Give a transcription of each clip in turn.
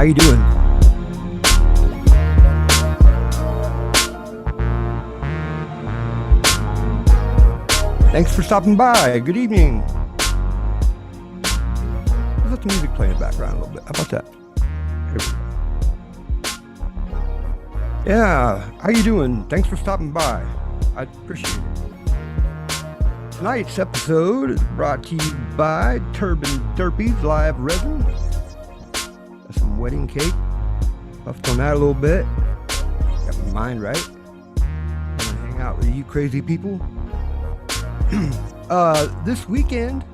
How you doing? Thanks for stopping by. Good evening. Let's let the music play in the background a little bit. How about that? Here we go. Yeah, how you doing? Thanks for stopping by. I appreciate it. Tonight's episode is brought to you by Turban Derpies Live Resin. Got some wedding cake. Puffed on that a little bit. Got my mind right. I'm gonna hang out with you crazy people. This weekend,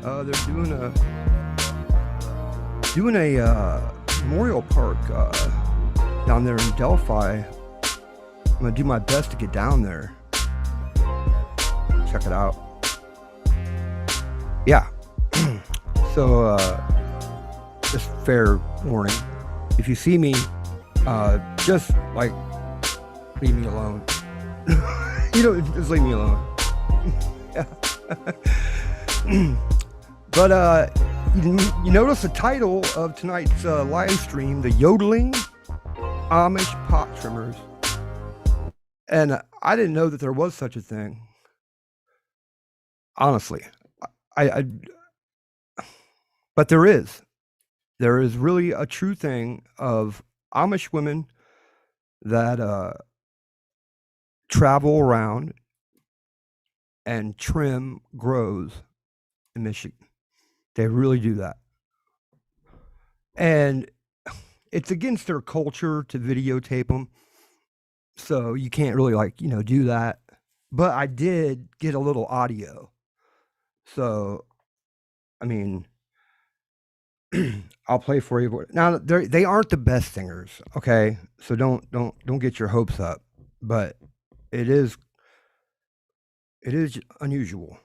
they're doing a memorial park down there in Delphi. I'm gonna do my best to get down there. Check it out. Yeah. So, just fair warning. If you see me, just like leave me alone. Just leave me alone. Yeah. But you notice the title of tonight's live stream, the Yodeling Amish pot trimmers. And I didn't know that there was such a thing. Honestly. But there is. There is really a true thing of Amish women that travel around and trim grows in Michigan. They really do that. And it's against their culture to videotape them. So you can't really do that. But I did get a little audio. So, I mean, I'll play for you. Now they aren't the best singers, okay? So don't get your hopes up. But it is unusual.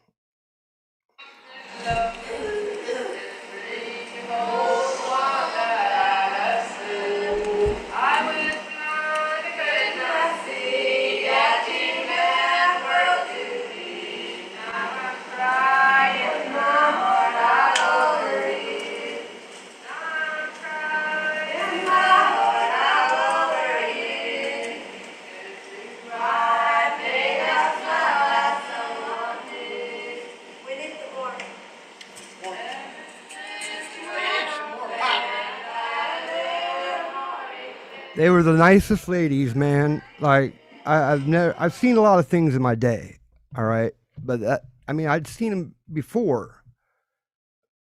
They were the nicest ladies, man. Like I've seen a lot of things in my day, all right, but I'd seen them before.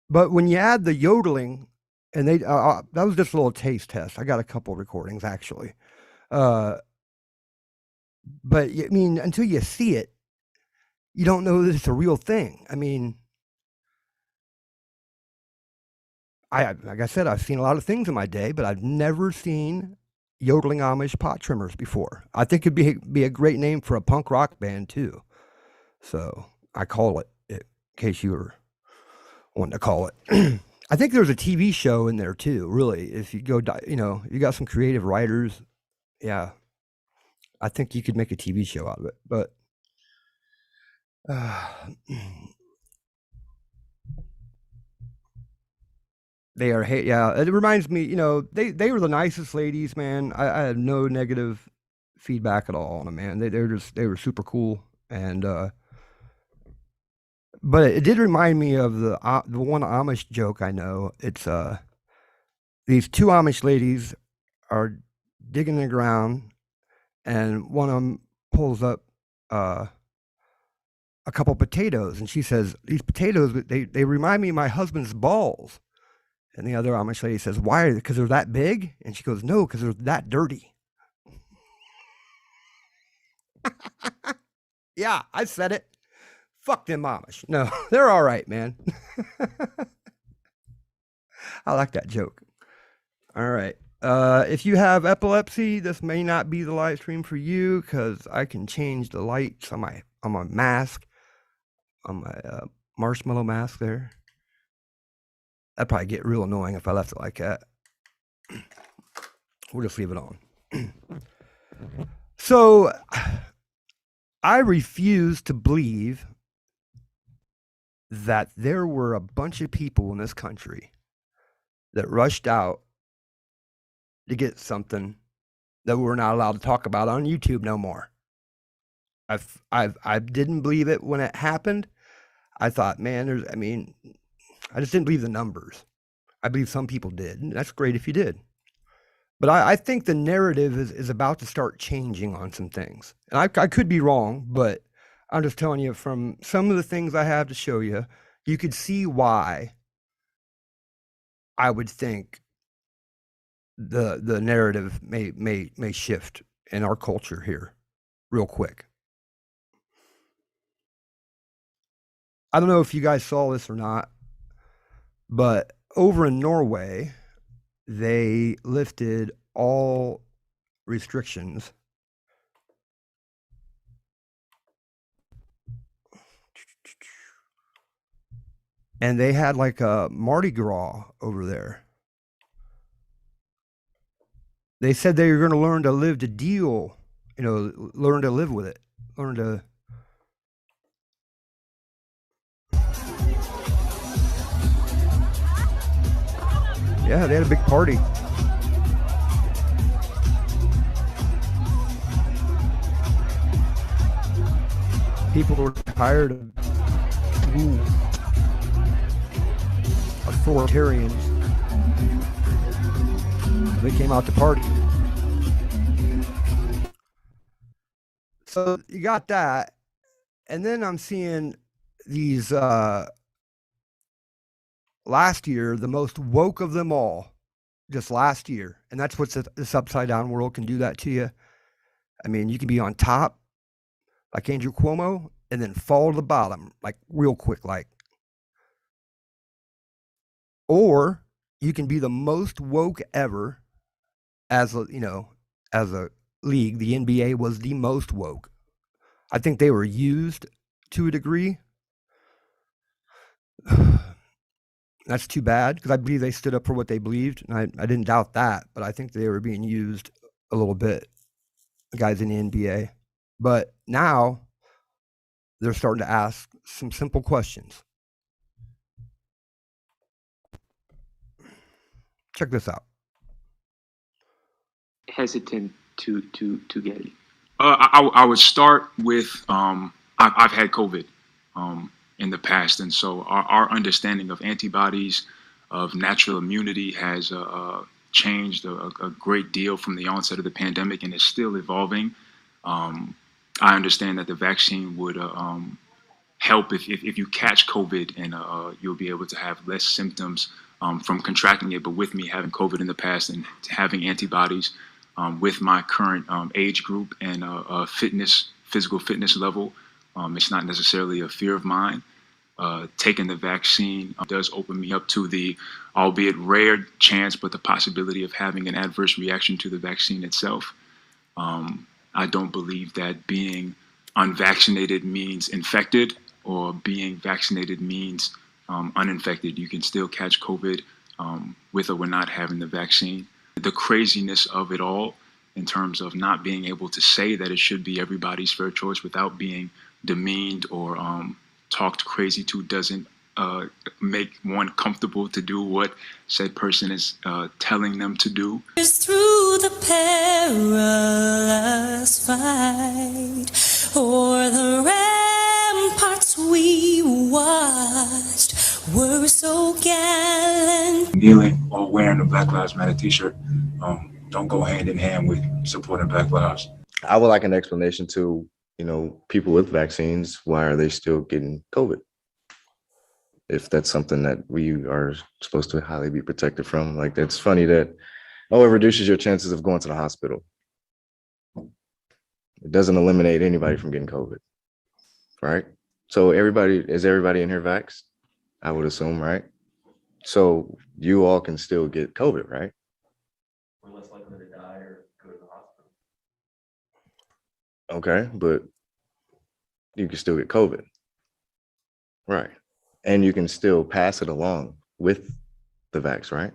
But when you add the yodeling, and that was just a little taste test. I got a couple recordings actually, but until you see it, you don't know that it's a real thing. Like I said, I've seen a lot of things in my day, but I've never seen yodeling Amish pot trimmers before. I think it'd be a great name for a punk rock band too. So I call it, in case you were wanting to call it. I think there's a TV show in there too. Really, if you go, you got some creative writers. Yeah, I think you could make a TV show out of it. But they are, yeah. It reminds me, they were the nicest ladies, man. I had no negative feedback at all on them, man. They were super cool, and but it did remind me of the one Amish joke I know. It's these two Amish ladies are digging the ground, and one of them pulls up a couple potatoes, and she says, "These potatoes, they remind me of my husband's balls." And the other Amish lady says, "Why? Because they're that big?" And she goes, "No, because they're that dirty." Yeah, I said it. Fuck them Amish. No, they're all right, man. I like that joke. All right. If you have epilepsy, this may not be the live stream for you because I can change the lights on my mask, on my marshmallow mask there. That'd probably get real annoying if I left it like that. We'll just leave it on. So I refuse to believe that there were a bunch of people in this country that rushed out to get something that we're not allowed to talk about on YouTube no more. I didn't believe it when it happened. I thought, man, I just didn't believe the numbers. I believe some people did. And that's great if you did. But I think the narrative is about to start changing on some things. And I could be wrong, but I'm just telling you from some of the things I have to show you, you could see why I would think the narrative may shift in our culture here. real quick. I don't know if you guys saw this or not, but over in Norway, they lifted all restrictions. And they had like a Mardi Gras over there. They said they were going to learn to live to deal, learn to live with it, learn to. Yeah, they had a big party. People were tired of authoritarians. They came out to party. So you got that. And then I'm seeing these last year, the most woke of them all, just last year. And that's what this upside down world can do that to you. I mean, you can be on top, like Andrew Cuomo, and then fall to the bottom, like real quick, like. Or you can be the most woke ever as a league. The NBA was the most woke. I think they were used to a degree. That's too bad, because I believe they stood up for what they believed, and I didn't doubt that, but I think they were being used a little bit, the guys in the NBA. But now they're starting to ask some simple questions. Check this out. Hesitant to get it? I would start with I've had COVID in the past, and so our understanding of antibodies, of natural immunity, has changed a great deal from the onset of the pandemic, and is still evolving. I understand that the vaccine would help if you catch COVID, and you'll be able to have less symptoms from contracting it. But with me having COVID in the past and having antibodies, with my current age group and physical fitness level, it's not necessarily a fear of mine. Taking the vaccine does open me up to the, albeit rare chance, but the possibility of having an adverse reaction to the vaccine itself. I don't believe that being unvaccinated means infected, or being vaccinated means uninfected. You can still catch COVID with or without having the vaccine. The craziness of it all, in terms of not being able to say that it should be everybody's fair choice without being demeaned or talked crazy to, doesn't make one comfortable to do what said person is telling them to do. Through the perilous fight, o'er the ramparts we watched were so gallant. Kneeling or wearing a Black Lives Matter t-shirt don't go hand in hand with supporting Black lives. I would like an explanation to, people with vaccines. Why are they still getting COVID? If that's something that we are supposed to highly be protected from. Like, it's funny that, it reduces your chances of going to the hospital. It doesn't eliminate anybody from getting COVID, right? So is everybody in here vaxxed? I would assume, right? So you all can still get COVID, right? We're less likely to die or go to the hospital. Okay, but you can still get COVID, right? And you can still pass it along with the vax, right?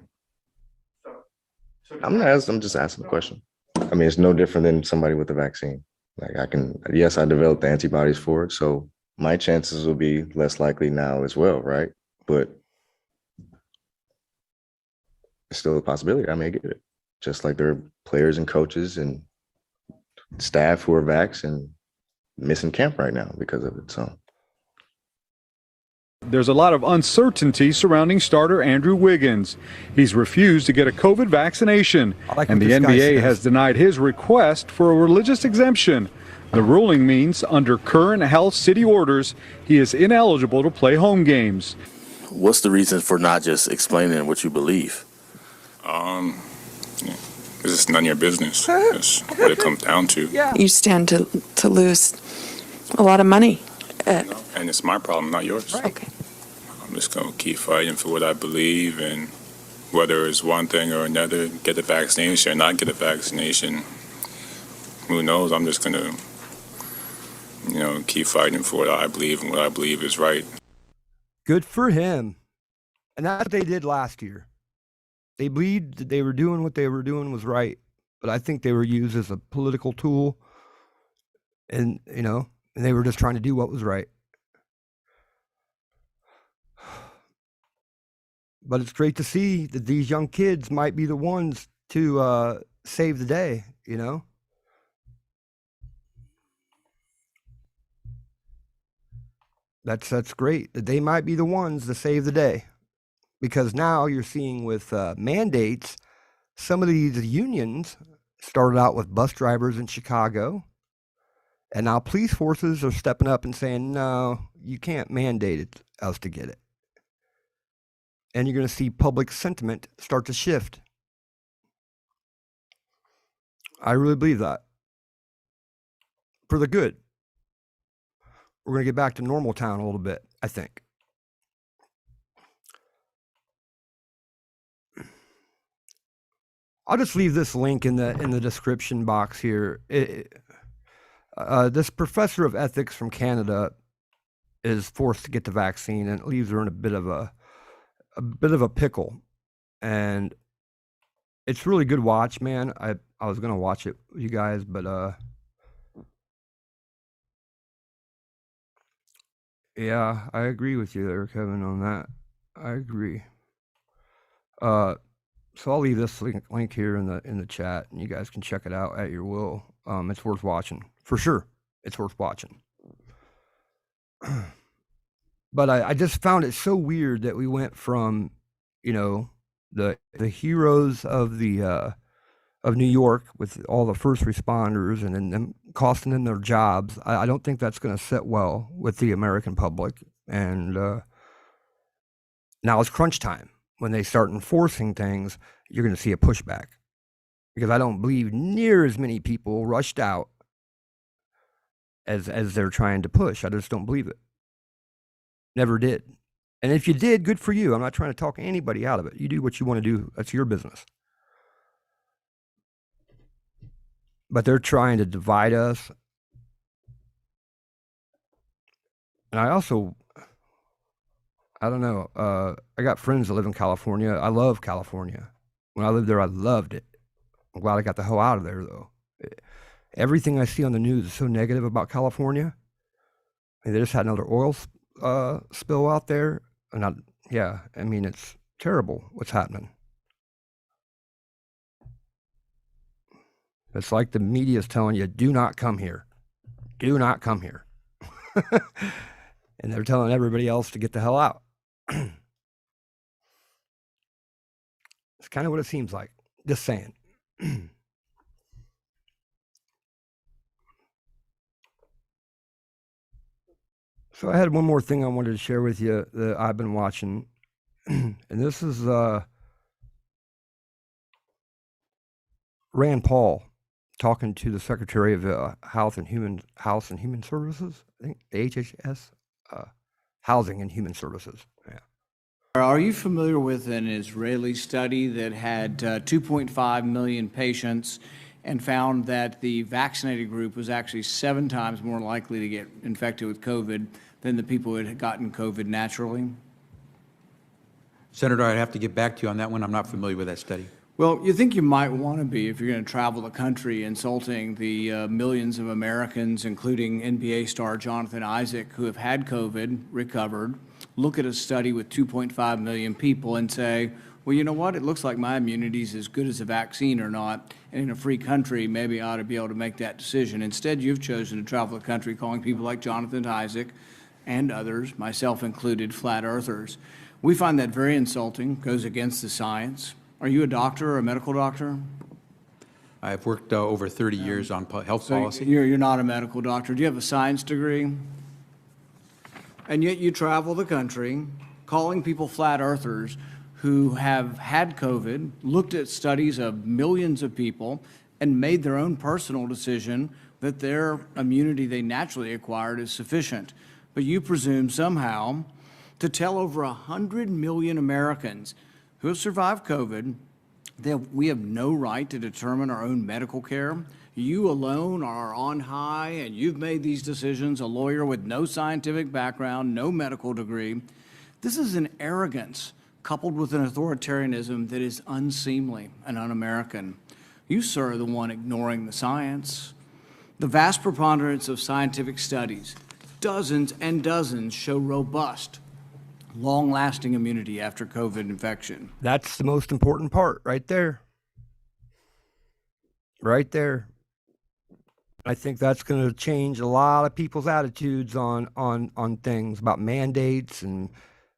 I'm just asking the question. I mean, it's no different than somebody with the vaccine. Like, I developed the antibodies for it, so my chances will be less likely now as well, right? But it's still a possibility I may get it. Just like there are players and coaches and staff who are vaxxed and missing camp right now because of it. So there's a lot of uncertainty surrounding starter Andrew Wiggins. He's refused to get a COVID vaccination, and the NBA has denied his request for a religious exemption. The ruling means, under current health city orders, he is ineligible to play home games. What's the reason for not just explaining what you believe? Because it's none of your business. That's what it comes down to. Yeah. You stand to lose a lot of money. And it's my problem, not yours. Right. Okay. I'm just going to keep fighting for what I believe, and whether it's one thing or another, get the vaccination or not get a vaccination, who knows? I'm just going to, keep fighting for what I believe and what I believe is right. Good for him. And that's what they did last year. They believed that they were doing what they were doing was right, but I think they were used as a political tool, and and they were just trying to do what was right. But it's great to see that these young kids might be the ones to save the day, That's great that they might be the ones to save the day, because now you're seeing with mandates, some of these unions started out with bus drivers in Chicago, and now police forces are stepping up and saying, no, you can't mandate us to get it. And you're going to see public sentiment start to shift. I really believe that. For the good. We're going to get back to normal town a little bit, I think. I'll just leave this link in the description box here. This professor of ethics from Canada is forced to get the vaccine, and it leaves her in a bit of a pickle. And it's really good watch, man. I was gonna watch it with you guys, but yeah, I agree with you there, Kevin, on that. I agree. So I'll leave this link here in the chat, and you guys can check it out at your will. It's worth watching for sure. It's worth watching. But I just found it so weird that we went from, the heroes of the of New York with all the first responders and then them costing them their jobs. I don't think that's going to sit well with the American public. And now it's crunch time. When they start enforcing things, you're going to see a pushback, because I don't believe near as many people rushed out as they're trying to push. I just don't believe it. Never did. And if you did, good for you. I'm not trying to talk anybody out of it. You do what you want to do. That's your business. But they're trying to divide us. And I don't know. I got friends that live in California. I love California. When I lived there, I loved it. I'm glad I got the hell out of there, though. Everything I see on the news is so negative about California. They just had another oil spill out there. And it's terrible what's happening. It's like the media is telling you, do not come here. Do not come here. And they're telling everybody else to get the hell out. It's kind of what it seems like. Just saying. So I had one more thing I wanted to share with you that I've been watching. And this is Rand Paul talking to the Secretary of House and Human Services. I think the HHS, Housing and Human Services. Yeah. Are you familiar with an Israeli study that had 2.5 million patients and found that the vaccinated group was actually 7 times more likely to get infected with COVID than the people who had gotten COVID naturally? Senator, I'd have to get back to you on that one. I'm not familiar with that study. Well, you think you might want to be if you're going to travel the country insulting the millions of Americans, including NBA star Jonathan Isaac, who have had COVID, recovered, look at a study with 2.5 million people and say, well, you know what? It looks like my immunity is as good as a vaccine or not. And in a free country, maybe I ought to be able to make that decision. Instead, you've chosen to travel the country calling people like Jonathan Isaac and others, myself included, flat earthers. We find that very insulting, goes against the science. Are you a doctor or a medical doctor? I've worked over 30 years on health policy. You're not a medical doctor. Do you have a science degree? And yet you travel the country calling people flat earthers who have had COVID, looked at studies of millions of people, and made their own personal decision that their immunity they naturally acquired is sufficient. But you presume somehow to tell over 100 million Americans who have survived COVID that we have no right to determine our own medical care. You alone are on high, and you've made these decisions, a lawyer with no scientific background, no medical degree. This is an arrogance coupled with an authoritarianism that is unseemly and un-American. You, sir, are the one ignoring the science. The vast preponderance of scientific studies, dozens and dozens, show robust, long-lasting immunity after COVID infection. That's the most important part right there. Right there. I think that's going to change a lot of people's attitudes on things about mandates and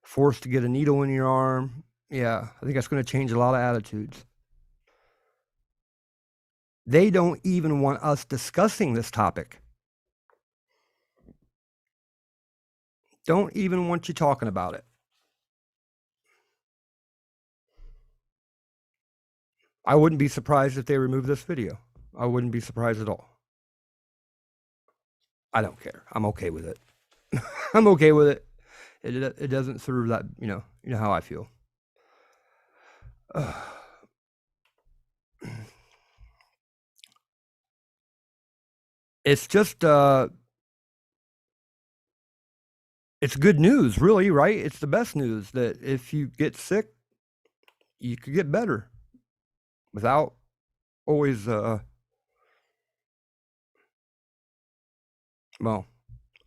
forced to get a needle in your arm. Yeah, I think that's going to change a lot of attitudes. They don't even want us discussing this topic. Don't even want you talking about it. I wouldn't be surprised if they remove this video. I wouldn't be surprised at all. I don't care. I'm okay with it. I'm okay with it. It doesn't serve that, you know how I feel. It's just, it's good news, really, right? It's the best news that if you get sick, you could get better without always, well,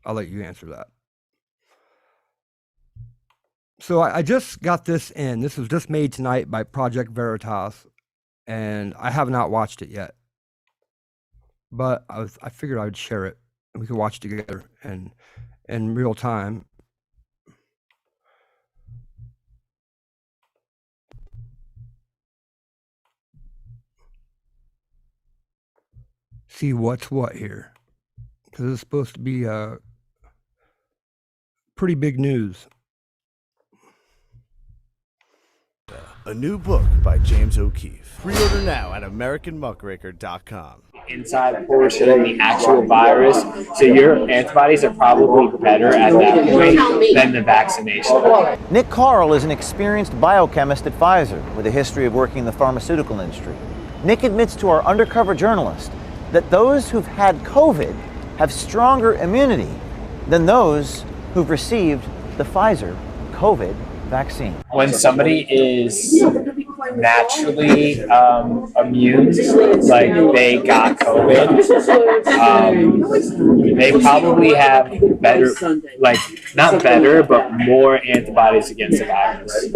I'll let you answer that. So I just got this in. This was just made tonight by Project Veritas, and I have not watched it yet. But I figured I would share it, and we could watch it together and in real time. See what's what here, because it's supposed to be pretty big news. A new book by James O'Keefe. Pre-order now at AmericanMuckraker.com. Inside portion of the actual virus, so your antibodies are probably better at that point than the vaccination. Nick Carl is an experienced biochemist at Pfizer with a history of working in the pharmaceutical industry. Nick admits to our undercover journalist that those who've had COVID have stronger immunity than those who've received the Pfizer COVID vaccine. When somebody is naturally immune, like they got COVID, they probably have better, like not better, but more antibodies against the virus.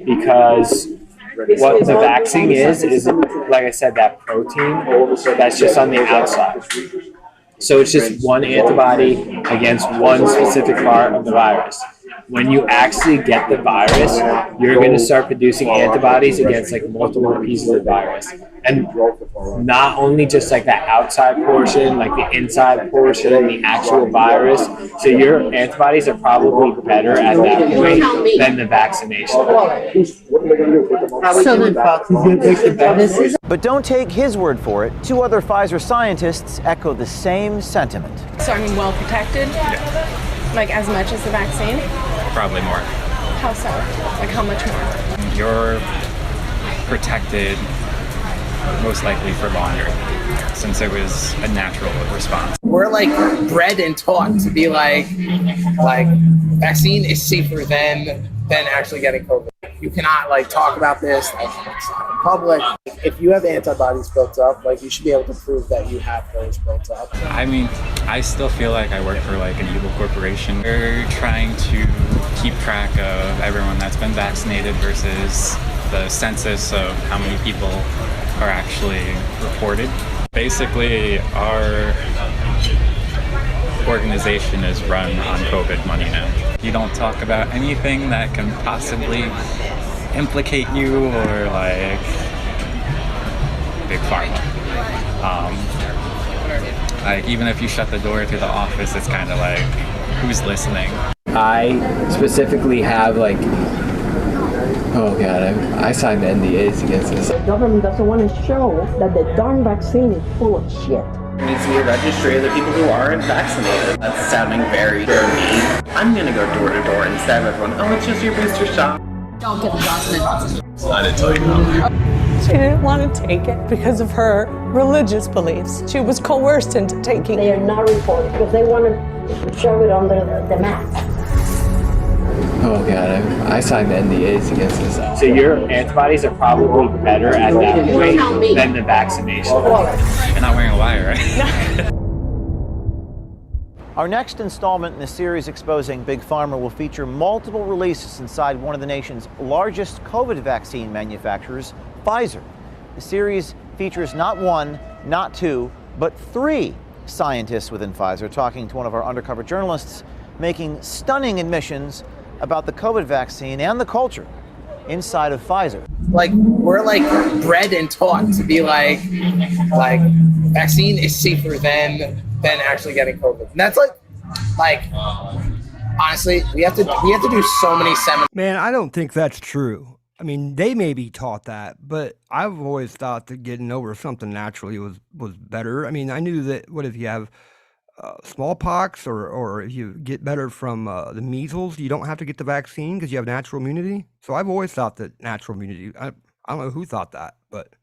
Because what the vaccine is like I said, that protein that's just on the outside. So it's just one antibody against one specific part of the virus. When you actually get the virus, you're going to start producing antibodies against like multiple pieces of virus. And not only just like that outside portion, like the inside portion and the actual virus. So your antibodies are probably better at that point than the vaccination. But don't take his word for it. Two other Pfizer scientists echo the same sentiment. So I mean, well protected? Yeah. Like as much as the vaccine? Probably more. How so? Like how much more? You're protected most likely for longer, since it was a natural response. We're like bred and taught to be like vaccine is safer than actually getting COVID. You cannot like talk about this like in public. If you have antibodies built up, like you should be able to prove that you have those built up. I mean, I still feel like I work for like an evil corporation. They're trying to keep track of everyone that's been vaccinated versus the census of how many people are actually reported. Basically, our organization is run on COVID money now. You don't talk about anything that can possibly implicate you or like big pharma. Like even if you shut the door to the office, it's kind of like, who's listening? I specifically have like Oh god, I signed NDAs against this. The government doesn't want to show that the darn vaccine is full of shit. There needs to be a registry of the people who aren't vaccinated. That's sounding very mean. I'm gonna go door to door and stab everyone. Oh, it's just your booster shot. Don't get the Johnson & Johnson. I didn't tell you how. She didn't want to take it because of her religious beliefs. She was coerced into taking it. They are not reported because they want to shove it under the mat. Oh god, I signed NDAs against this. So your antibodies are probably better at that point than the vaccination. You're not wearing a wire, right? Our next installment in the series exposing Big Pharma will feature multiple releases inside one of the nation's largest COVID vaccine manufacturers, Pfizer. The series features not one, not two, but three scientists within Pfizer talking to one of our undercover journalists, making stunning admissions about the COVID vaccine and the culture inside of Pfizer. Like, we're like bred and taught to be like vaccine is safer than actually getting COVID. And that's like honestly, we have to do so many seminars. Man, I don't think that's true. I mean, they may be taught that, but I've always thought that getting over something naturally was better. I mean, I knew that what if you have smallpox or if you get better from the measles, you don't have to get the vaccine because you have natural immunity. So I've always thought that natural immunity, I don't know who thought that, but.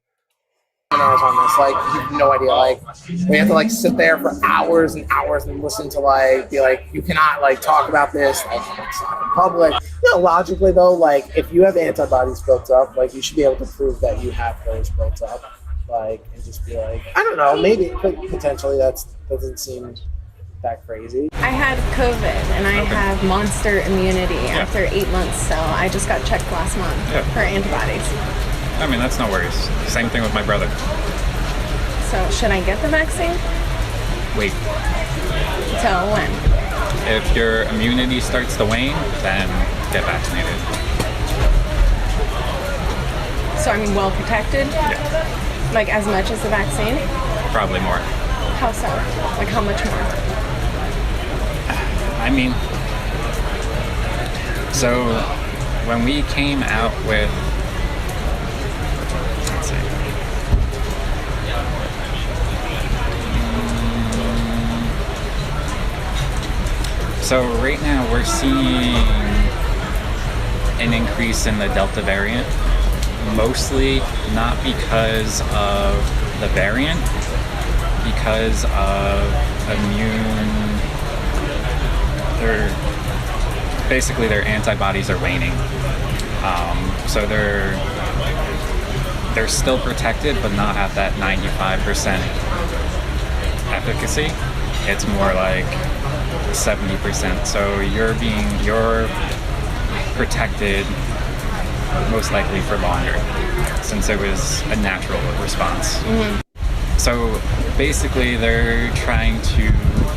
Seminars on this, like, you have no idea, like, we have to like sit there for hours and hours and listen to like, be like, you cannot like talk about this like in public. You know, logically though, like if you have antibodies built up, like you should be able to prove that you have those built up, like, and just be like, I don't know, maybe potentially that doesn't seem that crazy. I had COVID and I have monster immunity after 8 months, so I just got checked last month for antibodies. I mean, that's no worries. Same thing with my brother. So should I get the vaccine? Wait. Till when? If your immunity starts to wane, then get vaccinated. So I'm well protected? Yeah. Like as much as the vaccine? Probably more. How so? Like how much more? I mean, so when we came out with, let's see. So right now we're seeing an increase in the Delta variant, mostly not because of the variant, because of their antibodies are waning. So they're still protected, but not at that 95% efficacy. It's more like 70%. So you're protected most likely for longer, since it was a natural response. Mm-hmm. So basically they're trying to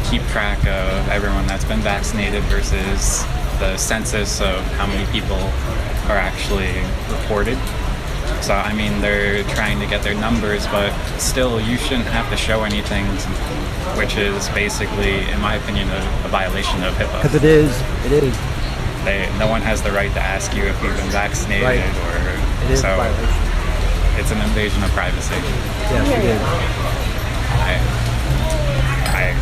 keep track of everyone that's been vaccinated versus the census of how many people are actually reported. So I mean, they're trying to get their numbers, but still you shouldn't have to show anything, which is basically, in my opinion, a violation of HIPAA. Because it is. No one has the right to ask you if you've been vaccinated, right. Or it is so. a violation. It's an invasion of privacy. Yes, it is.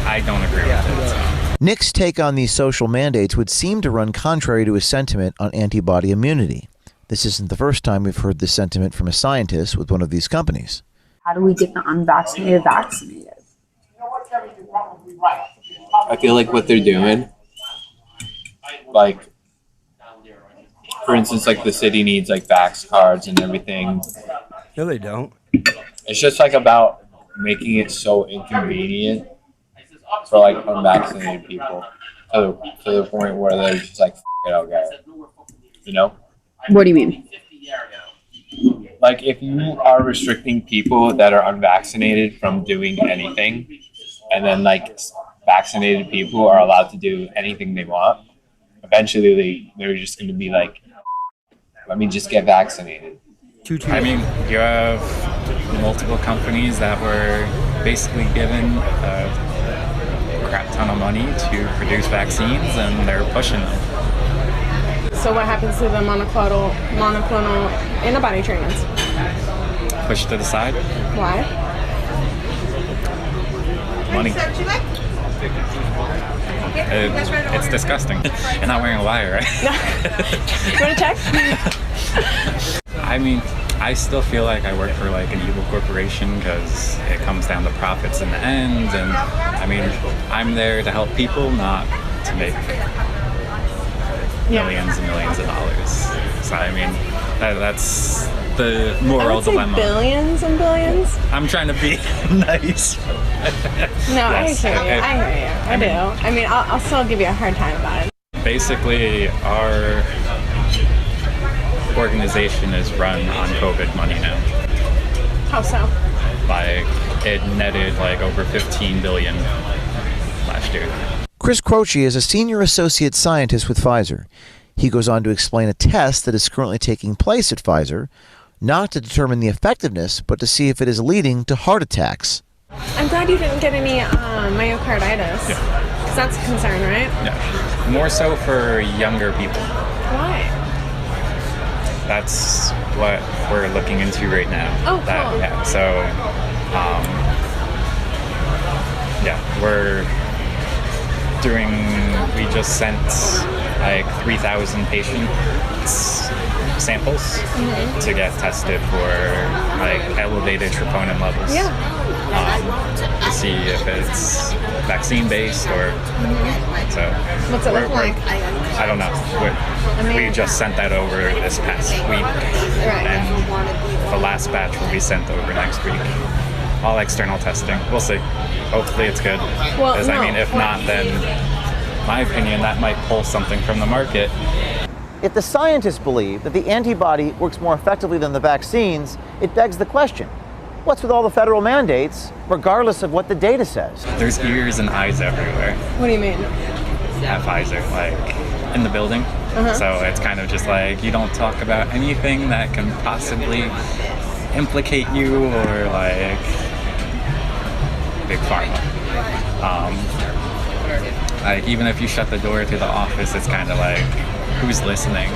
I don't agree with it. So. Nick's take on these social mandates would seem to run contrary to his sentiment on antibody immunity. This isn't the first time we've heard this sentiment from a scientist with one of these companies. How do we get the unvaccinated vaccinated? I feel like what they're doing, like, for instance, like the city needs like vax cards and everything. No, they don't. It's just like about making it so inconvenient for like unvaccinated people to the point where they're just like, F it, I'll get it. You know? What do you mean? Like if you are restricting people that are unvaccinated from doing anything, and then like vaccinated people are allowed to do anything they want, eventually they're just going to be like, let me just get vaccinated. I mean, you have multiple companies that were basically given a crap ton of money to produce vaccines, and they're pushing them. So what happens to the monoclonal antibody treatments? Pushed to the side. Why? Money. It's disgusting. You're not wearing a wire, right? You want to check? I mean, I still feel like I work for like an evil corporation because it comes down to profits in the end. And I mean, I'm there to help people, not to make millions and millions of dollars. So I mean, that's the moral dilemma. Billions and billions? I'm trying to be nice. No, Yes. I hear you. I do. I mean, I'll still give you a hard time about it. Basically, our organization is run on COVID money now. How so? Like, it netted like over 15 billion last year. Chris Croce is a senior associate scientist with Pfizer. He goes on to explain a test that is currently taking place at Pfizer, not to determine the effectiveness, but to see if it is leading to heart attacks. I'm glad you didn't get any myocarditis. Because that's a concern, right? Yeah. More so for younger people. Why? That's what we're looking into right now. Oh, cool. Yeah, so, we just sent like 3,000 patient samples to get tested for like elevated troponin levels. Yeah. To see if it's vaccine based or so. What's it look like? I don't know. We just sent that over this past week, and the last batch will be sent over next week. All external testing. We'll see. Hopefully it's good. Well, Because I mean, if not, then my opinion, that might pull something from the market. If the scientists believe that the antibody works more effectively than the vaccines, it begs the question, what's with all the federal mandates, regardless of what the data says? There's ears and eyes everywhere What do you mean? at Pfizer, like in the building. So it's kind of just like you don't talk about anything that can possibly implicate you or like big pharma. Like even if you shut the door to the office, it's kind of like who's listening?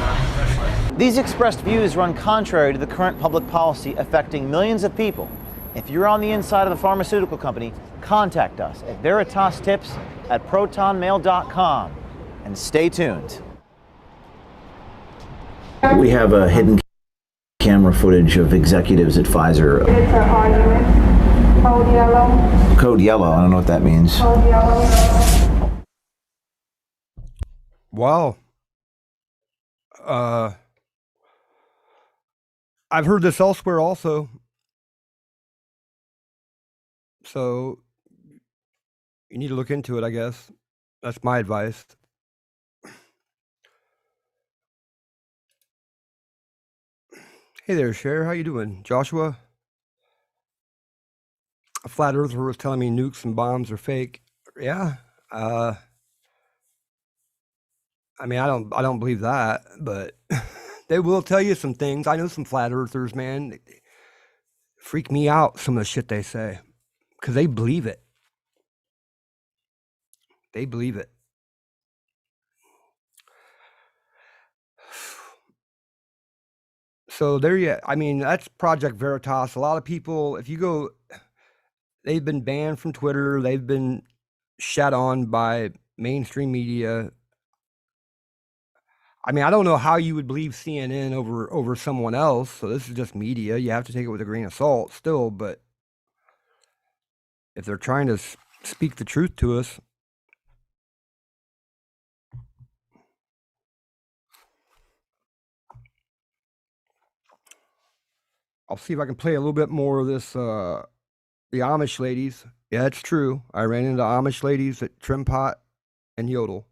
These expressed views run contrary to the current public policy affecting millions of people. If you're on the inside of the pharmaceutical company, contact us at veritastips@protonmail.com and stay tuned. We have a hidden camera footage of executives at Pfizer. It's an argument. Code yellow. Code yellow, I don't know what that means. Code yellow. Wow. I've heard this elsewhere also. So you need to look into it, I guess. That's my advice. Hey there, Cher. How you doing? Joshua? A flat earther was telling me nukes and bombs are fake. Yeah. I mean, I don't believe that, but they will tell you some things. I know some flat earthers, man. They freak me out, some of the shit they say, because they believe it. They believe it. So there you, I mean, that's Project Veritas. A lot of people, if you go, they've been banned from Twitter. They've been shat on by mainstream media. I mean, I don't know how you would believe CNN over someone else. So this is just media. You have to take it with a grain of salt still. But if they're trying to speak the truth to us, I'll see if I can play a little bit more of this, the Amish ladies. Yeah, it's true. I ran into Amish ladies at Trim Pot and Yodel.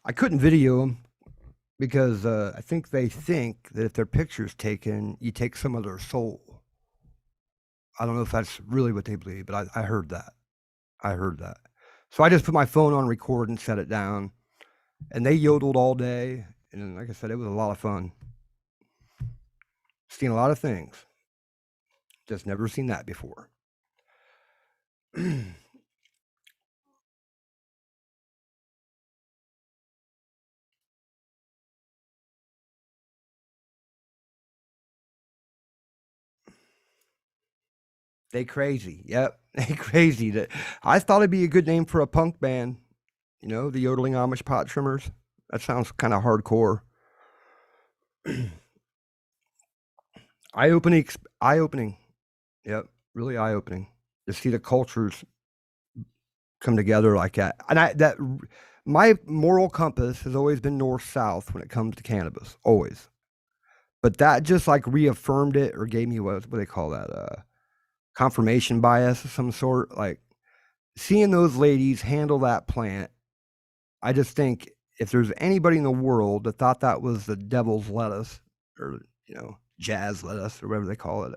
I couldn't video them because I think they think that if their picture's taken, you take some of their soul. I don't know if that's really what they believe, but I heard that. I heard that. So I just put my phone on record and set it down, and they yodeled all day. And like I said, it was a lot of fun. Seen a lot of things. Just never seen that before. They crazy. Yep. They crazy. That I thought it'd be a good name for a punk band. You know, the Yodeling Amish pot trimmers. That sounds kind of hardcore. Eye-opening. Yep. Really eye-opening to see the cultures come together like that. And my moral compass has always been north-south when it comes to cannabis. Always. But that just like reaffirmed it or gave me what do they call that? Confirmation bias of some sort. Like seeing those ladies handle that plant, I just think if there's anybody in the world that thought that was the devil's lettuce or, jazz lettuce or whatever they call it,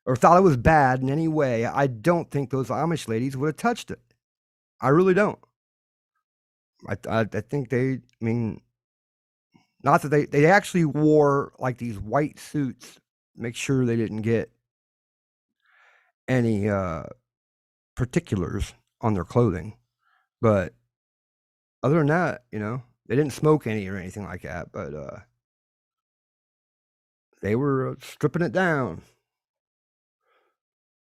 or thought it was bad in any way, I don't think those Amish ladies would have touched it. I really don't. I think not that they actually wore like these white suits, make sure they didn't get any particulars on their clothing. But other than that, they didn't smoke any or anything like that, but they were stripping it down.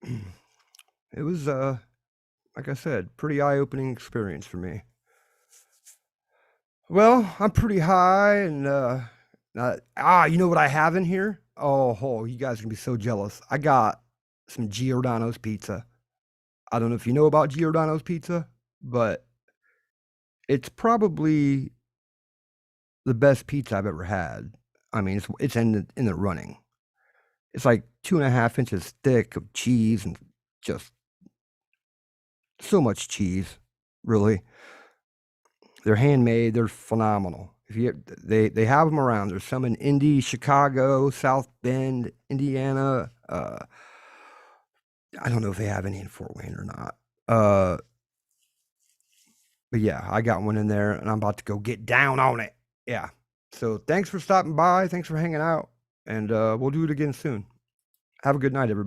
It was, like I said, pretty eye-opening experience for me. Well, I'm pretty high, and you know what I have in here? Oh, you guys are gonna be so jealous. I got some Giordano's pizza. I don't know if you know about Giordano's pizza, but it's probably the best pizza I've ever had. I mean, it's in the running. It's like 2.5 inches thick of cheese and just so much cheese, really. They're handmade. They're phenomenal. They have them around. There's some in Indy, Chicago, South Bend, Indiana. I don't know if they have any in Fort Wayne or not. But yeah, I got one in there, and I'm about to go get down on it. Yeah. So thanks for stopping by. Thanks for hanging out, and we'll do it again soon. Have a good night, everybody.